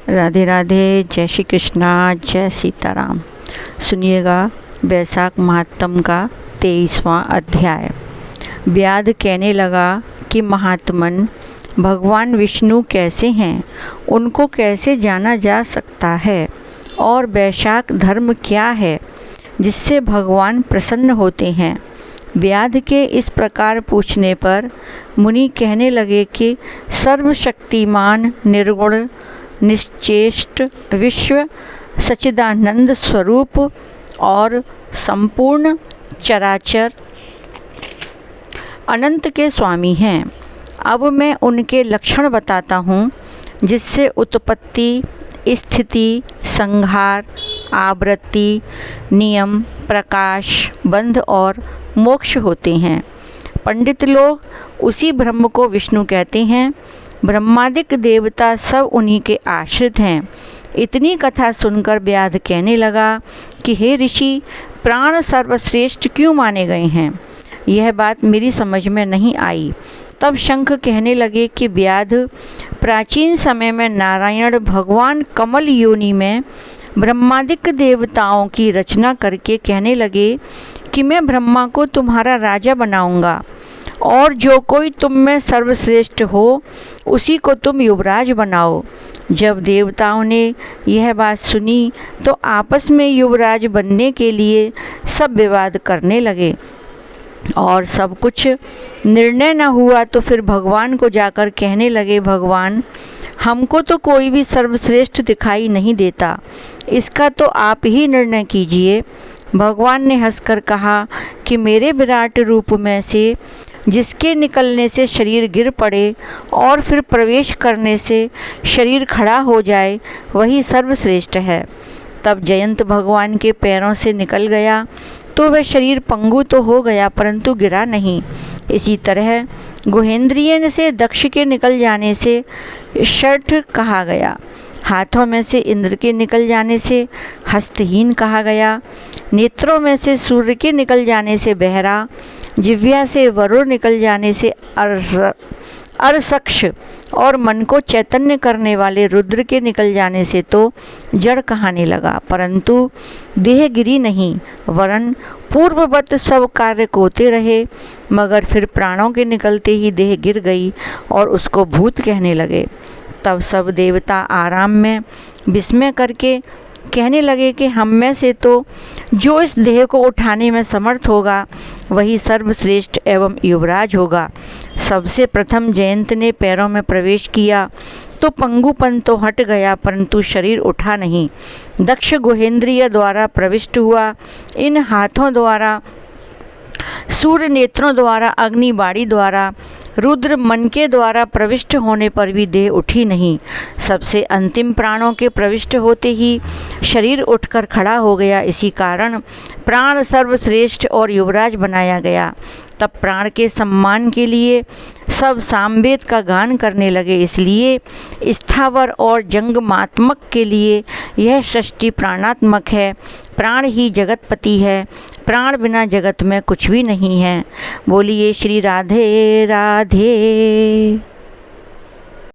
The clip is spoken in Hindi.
राधे राधे, जय श्री कृष्णा, जय सीताराम। सुनिएगा वैशाख महात्म का 23वां अध्याय। व्याध कहने लगा कि महात्मन, भगवान विष्णु कैसे हैं, उनको कैसे जाना जा सकता है, और वैशाख धर्म क्या है जिससे भगवान प्रसन्न होते हैं। व्याध के इस प्रकार पूछने पर मुनि कहने लगे कि सर्वशक्तिमान, निर्गुण, निश्चेष्ट, विश्व सच्चिदानंद स्वरूप और संपूर्ण चराचर अनंत के स्वामी हैं। अब मैं उनके लक्षण बताता हूँ, जिससे उत्पत्ति, स्थिति, संहार, आवृत्ति, नियम, प्रकाश, बंध और मोक्ष होते हैं। पंडित लोग उसी ब्रह्म को विष्णु कहते हैं। ब्रह्मादिक देवता सब उन्हीं के आश्रित हैं। इतनी कथा सुनकर व्याध कहने लगा कि हे ऋषि, प्राण सर्वश्रेष्ठ क्यों माने गए हैं? यह बात मेरी समझ में नहीं आई। तब शंख कहने लगे कि व्याध, प्राचीन समय में नारायण भगवान कमल योनि में ब्रह्मादिक देवताओं की रचना करके कहने लगे कि मैं ब्रह्मा को तुम्हारा राजा बनाऊंगा, और जो कोई तुम में सर्वश्रेष्ठ हो उसी को तुम युवराज बनाओ। जब देवताओं ने यह बात सुनी तो आपस में युवराज बनने के लिए सब विवाद करने लगे, और सब कुछ निर्णय न हुआ तो फिर भगवान को जाकर कहने लगे, भगवान, हमको तो कोई भी सर्वश्रेष्ठ दिखाई नहीं देता, इसका तो आप ही निर्णय कीजिए। भगवान ने हंसकर कहा कि मेरे विराट रूप में से जिसके निकलने से शरीर गिर पड़े और फिर प्रवेश करने से शरीर खड़ा हो जाए, वही सर्वश्रेष्ठ है। तब जयंत भगवान के पैरों से निकल गया तो वह शरीर पंगु तो हो गया परंतु गिरा नहीं। इसी तरह गुहेंद्रिय से दक्ष के निकल जाने से शठ कहा गया, हाथों में से इंद्र के निकल जाने से हस्तहीन कहा गया, नेत्रों में से सूर्य के निकल जाने से बहरा, जिह्वा से वरुण निकल जाने से अरसक्ष, और मन को चैतन्य करने वाले रुद्र के निकल जाने से तो जड़ कहाने लगा, परंतु देह गिरी नहीं, वरन पूर्ववत सब कार्य होते रहे। मगर फिर प्राणों के निकलते ही देह गिर गई और उसको भूत कहने लगे। तब सब देवता आराम में विस्मय करके कहने लगे कि हम में से तो जो इस देह को उठाने में समर्थ होगा वही सर्वश्रेष्ठ एवं युवराज होगा। सबसे प्रथम जयंत ने पैरों में प्रवेश किया तो पंगुपन तो हट गया परंतु शरीर उठा नहीं। दक्ष गुहेंद्रिय द्वारा प्रविष्ट हुआ, इन हाथों द्वारा, सूर्य नेत्रों द्वारा, अग्नि बाड़ी द्वारा, रुद्र मन के द्वारा प्रविष्ट होने पर भी देह उठी नहीं। सबसे अंतिम प्राणों के प्रविष्ट होते ही शरीर उठकर खड़ा हो गया। इसी कारण प्राण सर्वश्रेष्ठ और युवराज बनाया गया। तब प्राण के सम्मान के लिए सब सामवेद का गान करने लगे। इसलिए स्थावर और जंगमात्मक के लिए यह सृष्टि प्राणात्मक है। प्राण ही जगतपति है, प्राण बिना जगत में कुछ भी नहीं है। बोलिए श्री राधे राधे।